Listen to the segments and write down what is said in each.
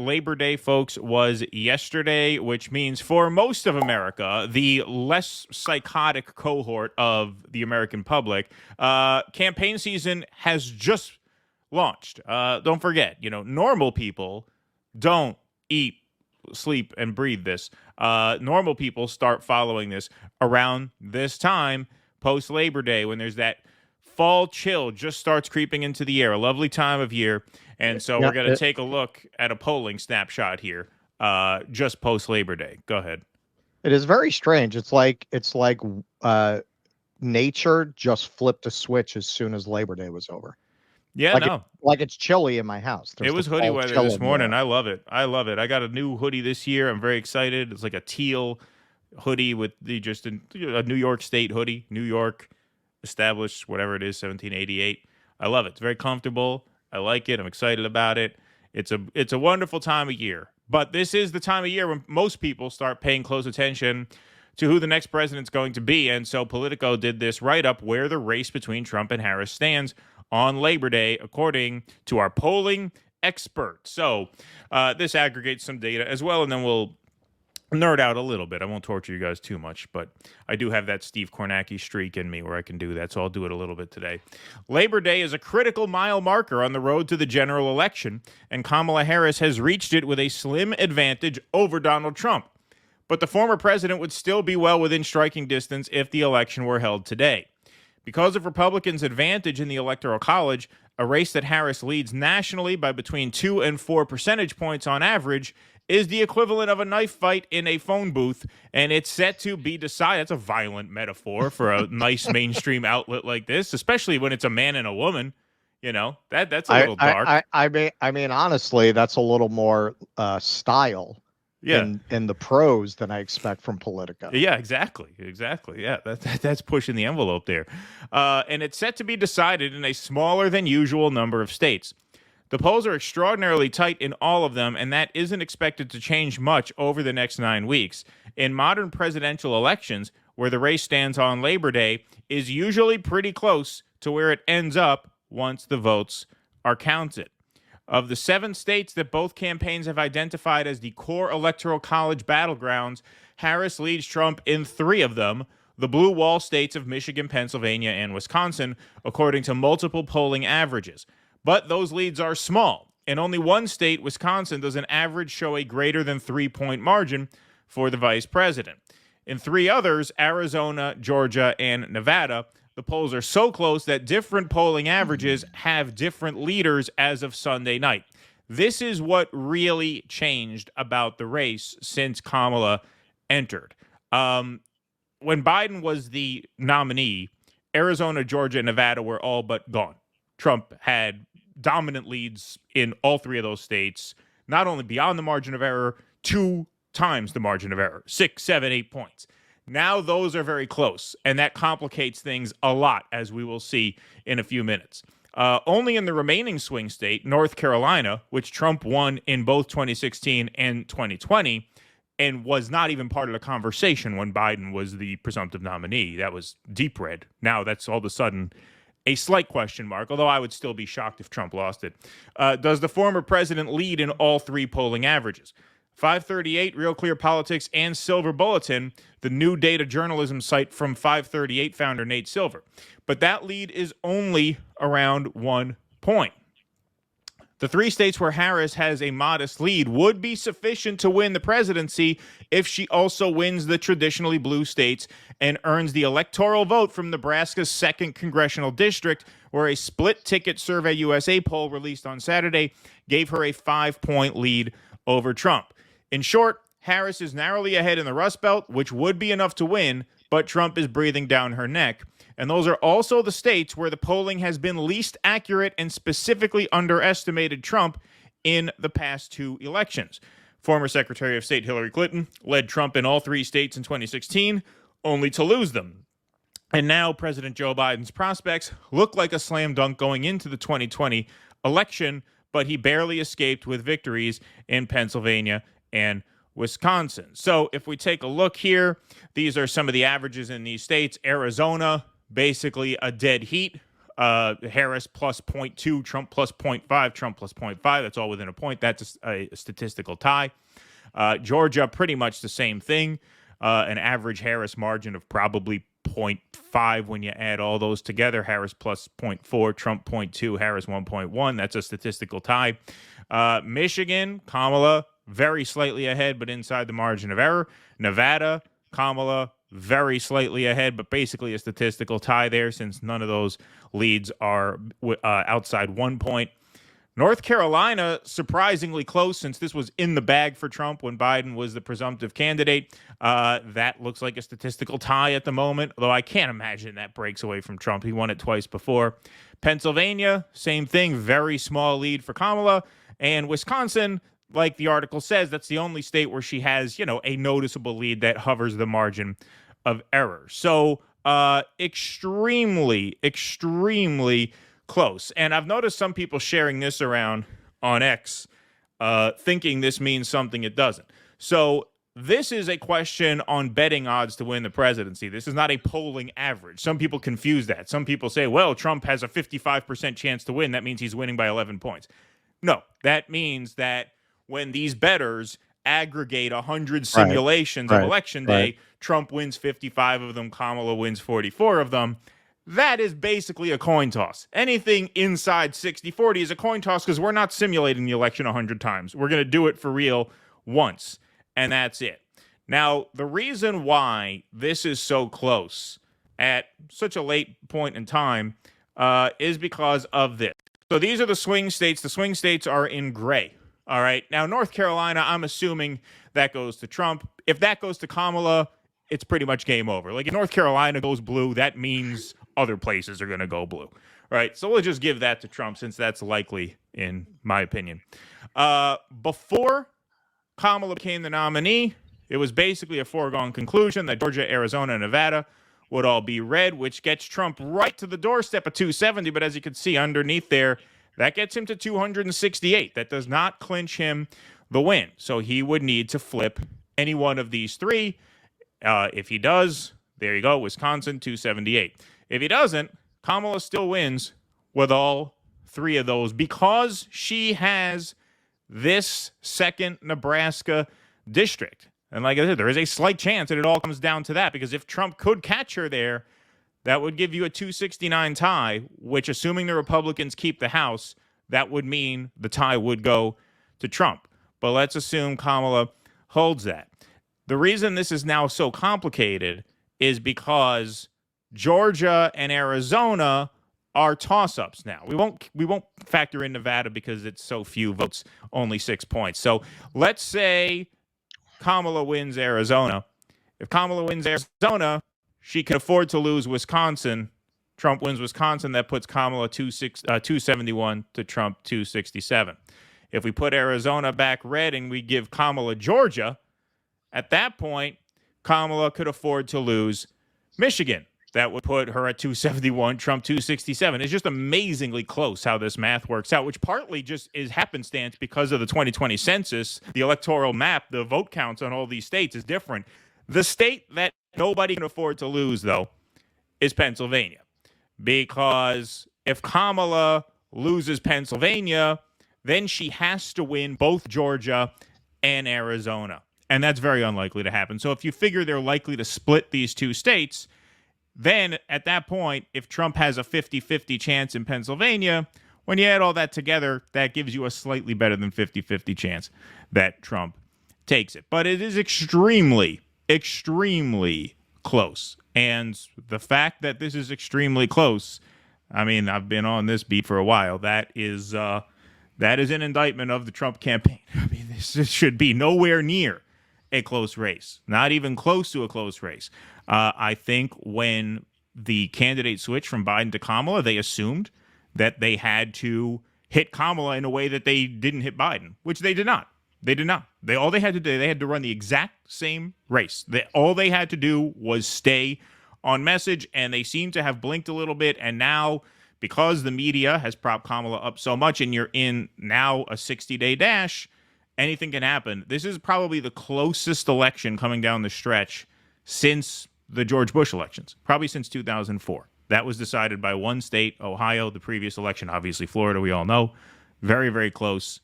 Labor Day, folks, was yesterday, which means for most of America, the less psychotic cohort of the American public, campaign season has just launched. Don't forget, normal people don't eat, sleep, and breathe this. Normal people start following this around this time, post Labor Day, when there's that fall chill just starts creeping into the air, a lovely time of year. And so we're going to take a look at a polling snapshot here, just post Labor Day. Go ahead. It is very strange. It's like nature just flipped a switch as soon as Labor Day was over. Yeah, like it's chilly in my house. It was hoodie weather this morning. I love it. I got a new hoodie this year. I'm very excited. It's like a teal hoodie with a New York State hoodie, New York established, whatever it is, 1788. I love it. It's very comfortable. I like it. I'm excited about it. It's a wonderful time of year. But this is the time of year when most people start paying close attention to who the next president's going to be. And so Politico did this write-up where the race between Trump and Harris stands on Labor Day, according to our polling experts. So this aggregates some data as well, and then we'll nerd out a little bit. I won't torture you guys too much, but I do have that Steve Kornacki streak in me where I can do that, so I'll do it a little bit today. Labor Day is a critical mile marker on the road to the general election, and Kamala Harris has reached it with a slim advantage over Donald Trump. But the former president would still be well within striking distance if the election were held today. Because of Republicans' advantage in the Electoral College, a race that Harris leads nationally by between 2 and 4 percentage points on average is the equivalent of a knife fight in a phone booth, and it's set to be decided. That's a violent metaphor for a nice mainstream outlet like this, especially when it's a man and a woman. That's a little dark. I mean, honestly, that's a little more style. In the pros than I expect from Politico. Yeah, exactly. Yeah, that's pushing the envelope there. And it's set to be decided in a smaller than usual number of states. The polls are extraordinarily tight in all of them, and that isn't expected to change much over the next 9 weeks. In modern presidential elections, where the race stands on Labor Day is usually pretty close to where it ends up once the votes are counted. Of the 7 states that both campaigns have identified as the core electoral college battlegrounds, Harris leads Trump in 3 of them, the blue wall states of Michigan, Pennsylvania, and Wisconsin, according to multiple polling averages. But those leads are small. In only one state, Wisconsin, does an average show a greater than 3-point margin for the vice president. In 3 others, Arizona, Georgia, and Nevada, the polls are so close that different polling averages have different leaders as of Sunday night. This is what really changed about the race since Kamala entered. When Biden was the nominee, Arizona, Georgia, and Nevada were all but gone. Trump had dominant leads in all 3 of those states, not only beyond the margin of error, 2 times the margin of error, 6, 7, 8 points. Now those are very close, and that complicates things a lot, as we will see in a few minutes. Only in the remaining swing state, North Carolina, which Trump won in both 2016 and 2020, and was not even part of the conversation when Biden was the presumptive nominee. That was deep red. Now that's all of a sudden a slight question mark, although I would still be shocked if Trump lost it. Does the former president lead in all 3 polling averages? 538, Real Clear Politics, and Silver Bulletin, the new data journalism site from 538 founder Nate Silver. But that lead is only around 1 point. The 3 states where Harris has a modest lead would be sufficient to win the presidency if she also wins the traditionally blue states and earns the electoral vote from Nebraska's 2nd congressional district, where a split-ticket Survey USA poll released on Saturday gave her a 5-point lead over Trump. In short, Harris is narrowly ahead in the Rust Belt, which would be enough to win, but Trump is breathing down her neck. And those are also the states where the polling has been least accurate and specifically underestimated Trump in the past 2 elections. Former Secretary of State Hillary Clinton led Trump in all 3 states in 2016, only to lose them. And now President Joe Biden's prospects look like a slam dunk going into the 2020 election, but he barely escaped with victories in Pennsylvania and Wisconsin. So if we take a look here, these are some of the averages in these states. Arizona, basically a dead heat. Harris plus 0.2, Trump plus 0.5, Trump plus 0.5. That's all within a point. That's a statistical tie. Georgia, pretty much the same thing. An average Harris margin of probably 0.5 when you add all those together. Harris plus 0.4, Trump 0.2, Harris 1.1. That's a statistical tie. Michigan, Kamala, very slightly ahead, but inside the margin of error. Nevada, Kamala, very slightly ahead, but basically a statistical tie there since none of those leads are outside 1 point. North Carolina, surprisingly close since this was in the bag for Trump when Biden was the presumptive candidate. That looks like a statistical tie at the moment, although I can't imagine that breaks away from Trump. He won it twice before. Pennsylvania, same thing, very small lead for Kamala. And Wisconsin, like the article says, that's the only state where she has, a noticeable lead that hovers the margin of error. So extremely, extremely close. And I've noticed some people sharing this around on X, thinking this means something it doesn't. So this is a question on betting odds to win the presidency. This is not a polling average. Some people confuse that. Some people say, well, Trump has a 55% chance to win. That means he's winning by 11 points. No, that means that when these bettors aggregate 100 simulations of Election Day, Trump wins 55 of them, Kamala wins 44 of them. That is basically a coin toss. Anything inside 60-40 is a coin toss because we're not simulating the election 100 times. We're going to do it for real once, and that's it. Now, the reason why this is so close at such a late point in time is because of this. So these are the swing states. The swing states are in gray. All right. Now, North Carolina, I'm assuming that goes to Trump. If that goes to Kamala, it's pretty much game over. Like if North Carolina goes blue, that means other places are going to go blue. All right. So we'll just give that to Trump since that's likely, in my opinion. Before Kamala became the nominee, it was basically a foregone conclusion that Georgia, Arizona, and Nevada would all be red, which gets Trump right to the doorstep of 270. But as you can see underneath there, that gets him to 268. That does not clinch him the win. So he would need to flip any one of these three. If he does, there you go, Wisconsin, 278. If he doesn't, Kamala still wins with all three of those because she has this second Nebraska district. And like I said, there is a slight chance that it all comes down to that because if Trump could catch her there, that would give you a 269 tie, which, assuming the Republicans keep the House, that would mean the tie would go to Trump. But let's assume Kamala holds that. The reason this is now so complicated is because Georgia and Arizona are toss-ups now. We won't factor in Nevada because it's so few votes, only 6 points. So let's say Kamala wins Arizona. If Kamala wins Arizona, she can afford to lose Wisconsin. Trump wins Wisconsin. That puts Kamala 271 to Trump 267. If we put Arizona back red and we give Kamala Georgia, at that point, Kamala could afford to lose Michigan. That would put her at 271, Trump 267. It's just amazingly close how this math works out, which partly just is happenstance because of the 2020 census. The electoral map, the vote counts on all these states is different. The state that nobody can afford to lose, though, is Pennsylvania. Because if Kamala loses Pennsylvania, then she has to win both Georgia and Arizona. And that's very unlikely to happen. So if you figure they're likely to split these two states, then at that point, if Trump has a 50-50 chance in Pennsylvania, when you add all that together, that gives you a slightly better than 50-50 chance that Trump takes it. But it is extremely, extremely close. And the fact that this is extremely close, I mean, I've been on this beat for a while. That is an indictment of the Trump campaign. I mean, this should be nowhere near a close race, not even close to a close race. I think when the candidate switched from Biden to Kamala, they assumed that they had to hit Kamala in a way that they didn't hit Biden, which they did not. They did not. All they had to do, they had to run the exact same race. All they had to do was stay on message, and they seem to have blinked a little bit. And now, because the media has propped Kamala up so much, and you're in now a 60-day dash, anything can happen. This is probably the closest election coming down the stretch since the George Bush elections, probably since 2004. That was decided by one state, Ohio, the previous election. Obviously, Florida, we all know. Very, very close,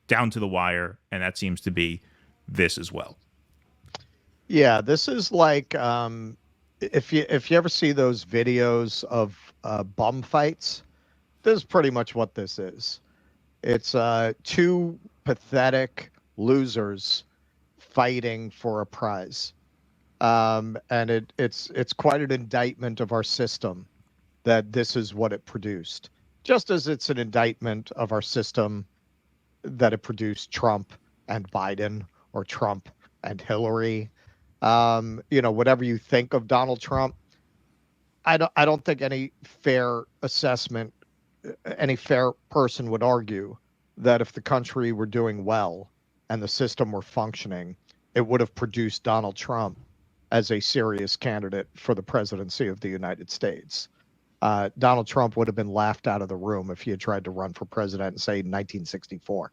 down to the wire, and that seems to be this as well. Yeah, this is like if you ever see those videos of bum fights, this is pretty much what this is. It's two pathetic losers fighting for a prize. And it's quite an indictment of our system that this is what it produced. Just as it's an indictment of our system that it produced Trump and Biden, or Trump and Hillary. Whatever you think of Donald Trump, I don't think any fair assessment, any fair person would argue that if the country were doing well and the system were functioning, it would have produced Donald Trump as a serious candidate for the presidency of the United States. Donald Trump would have been laughed out of the room if he had tried to run for president in, say, 1964.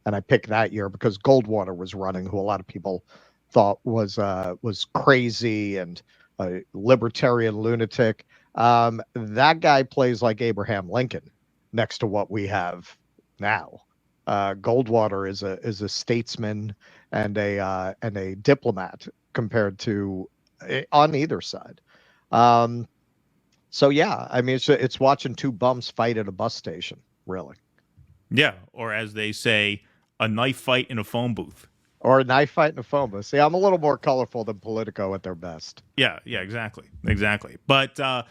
And I picked that year because Goldwater was running, who a lot of people thought was crazy and a libertarian lunatic. That guy plays like Abraham Lincoln next to what we have now. Goldwater is a statesman and a diplomat compared to on either side. So yeah, I mean it's watching two bums fight at a bus station, really. Yeah, or as they say, a knife fight in a phone booth. Or a knife fight in a phone booth. See, I'm a little more colorful than Politico at their best. Yeah, exactly. But I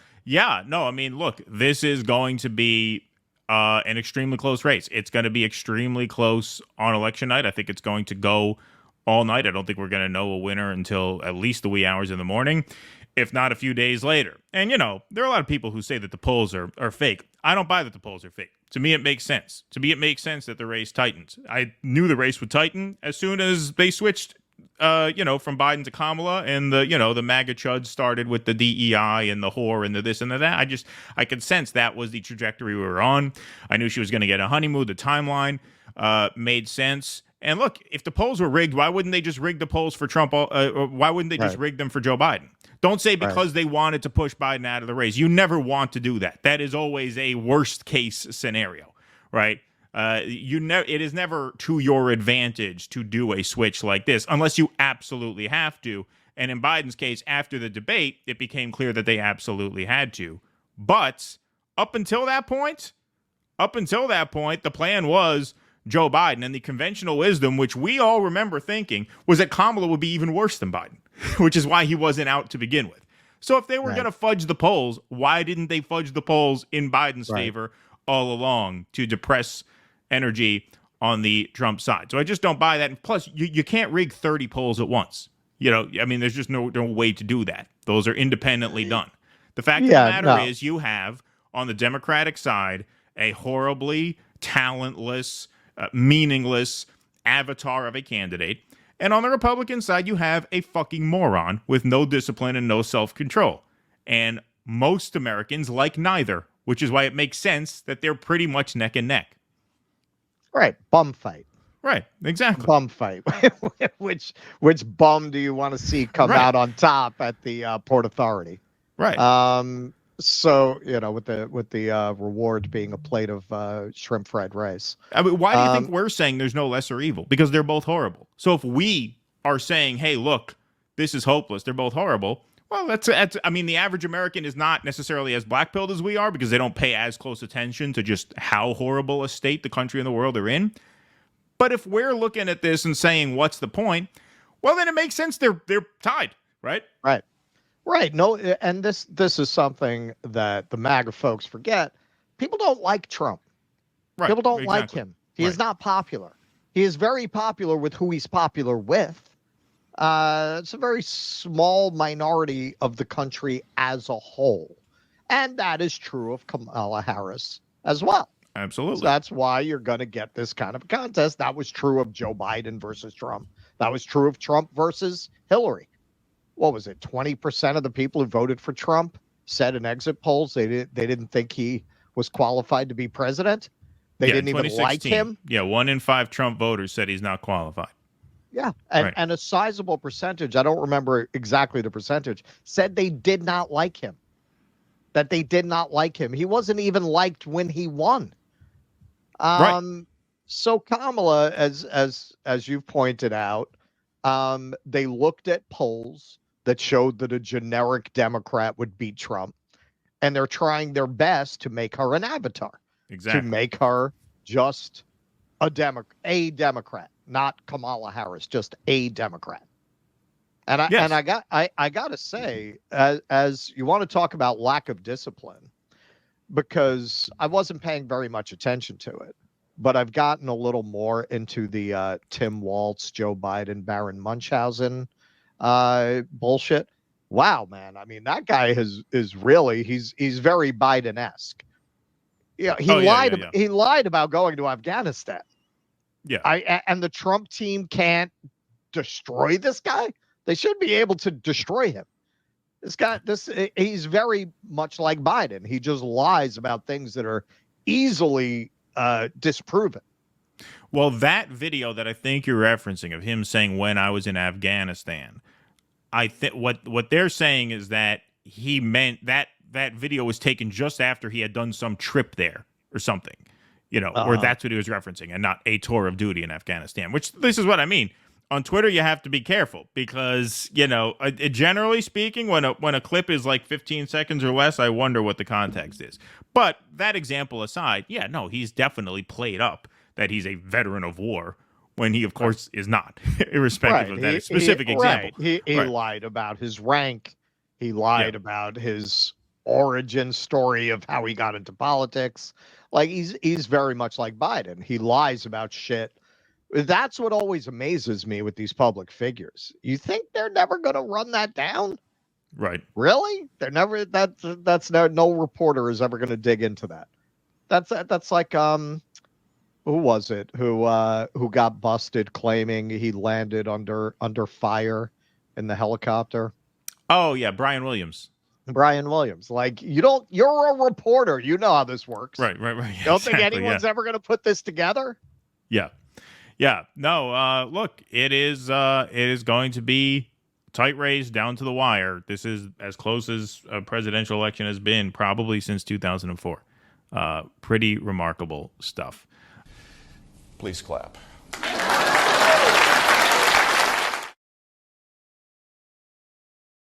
mean, look, this is going to be an extremely close race. It's going to be extremely close on election night. I think it's going to go all night. I don't think we're going to know a winner until at least the wee hours in the morning, if not a few days later. And, there are a lot of people who say that the polls are fake. I don't buy that the polls are fake. To me, it makes sense. To me, it makes sense that the race tightens. I knew the race would tighten as soon as they switched, from Biden to Kamala, and the MAGA chuds started with the DEI and the whore and the this and the that. I could sense that was the trajectory we were on. I knew she was going to get a honeymoon. The timeline made sense. And look, if the polls were rigged, why wouldn't they just rig the polls for Trump? Or why wouldn't they just rig them for Joe Biden? Don't say because they wanted to push Biden out of the race. You never want to do that. That is always a worst case scenario, right? It is never to your advantage to do a switch like this unless you absolutely have to. And in Biden's case, after the debate, it became clear that they absolutely had to. But up until that point, the plan was Joe Biden, and the conventional wisdom, which we all remember thinking, was that Kamala would be even worse than Biden, which is why he wasn't out to begin with. So if they were going to fudge the polls, why didn't they fudge the polls in Biden's favor all along to depress energy on the Trump side? So I just don't buy that. And plus, you can't rig 30 polls at once. There's just no way to do that. Those are independently done. The fact of the matter is you have, on the Democratic side, a horribly talentless, meaningless avatar of a candidate. And on the Republican side, you have a fucking moron with no discipline and no self-control. And most Americans like neither, which is why it makes sense that they're pretty much neck and neck. Right. Bum fight. Right. Exactly. Bum fight. which bum do you want to see come out on top at the Port Authority? Right. So, with the reward being a plate of shrimp fried rice. I mean, why do you think we're saying there's no lesser evil? Because they're both horrible. So if we are saying, hey, look, this is hopeless, they're both horrible, well, that's I mean, the average American is not necessarily as black-pilled as we are because they don't pay as close attention to just how horrible a state the country and the world are in. But if we're looking at this and saying, what's the point? Well, then it makes sense they're tied, right? Right. No, and this is something that the MAGA folks forget. People don't like Trump. Right. People don't like him. He is not popular. He is very popular with who he's popular with. It's a very small minority of the country as a whole. And that is true of Kamala Harris as well. Absolutely. So that's why you're going to get this kind of a contest. That was true of Joe Biden versus Trump. That was true of Trump versus Hillary. What was it? 20% of the people who voted for Trump said in exit polls they didn't think he was qualified to be president. They didn't even like him. Yeah, 1 in 5 Trump voters said he's not qualified. Yeah, and a sizable percentage, I don't remember exactly the percentage, said they did not like him. that they did not like him. He wasn't even liked when he won. Right. So Kamala, as you've pointed out, they looked at polls that showed that a generic Democrat would beat Trump, and they're trying their best to make her an avatar, to Exactly. make her just a Democrat, not Kamala Harris, just a Democrat. Yes. I gotta say, as you want to talk about lack of discipline, because I wasn't paying very much attention to it, but I've gotten a little more into the Tim Walz, Joe Biden, Baron Munchausen bullshit. Wow, man! I mean, that guy is really he's very Biden-esque. Yeah, Oh yeah, yeah, yeah. he lied about going to Afghanistan. Yeah. And the Trump team can't destroy this guy. They should be able to destroy him. He's very much like Biden. He just lies about things that are easily disproven. Well, that video that I think you're referencing of him saying when I was in Afghanistan, I think what they're saying is that he meant that video was taken just after he had done some trip there or something, or that's what he was referencing, and not a tour of duty in Afghanistan. Which this is what I mean. On Twitter, you have to be careful because generally speaking, when a clip is like 15 seconds or less, I wonder what the context is. But that example aside, yeah, no, he's definitely played up that he's a veteran of war when he, of course, is not, irrespective of that specific example. Right. He lied about his rank. He lied about his origin story of how he got into politics. Like he's very much like Biden. He lies about shit. That's what always amazes me with these public figures. You think they're never going to run that down? Right. Really? They're never. That's no reporter is ever going to dig into that. That's like who was it who got busted claiming he landed under fire in the helicopter? Oh yeah, Brian Williams. Brian Williams. Like you're a reporter. You know how this works. Right. You don't think anyone's ever going to put this together? Yeah. Yeah. No, look, it is going to be a tight race down to the wire. This is as close as a presidential election has been probably since 2004. Pretty remarkable stuff. Please clap.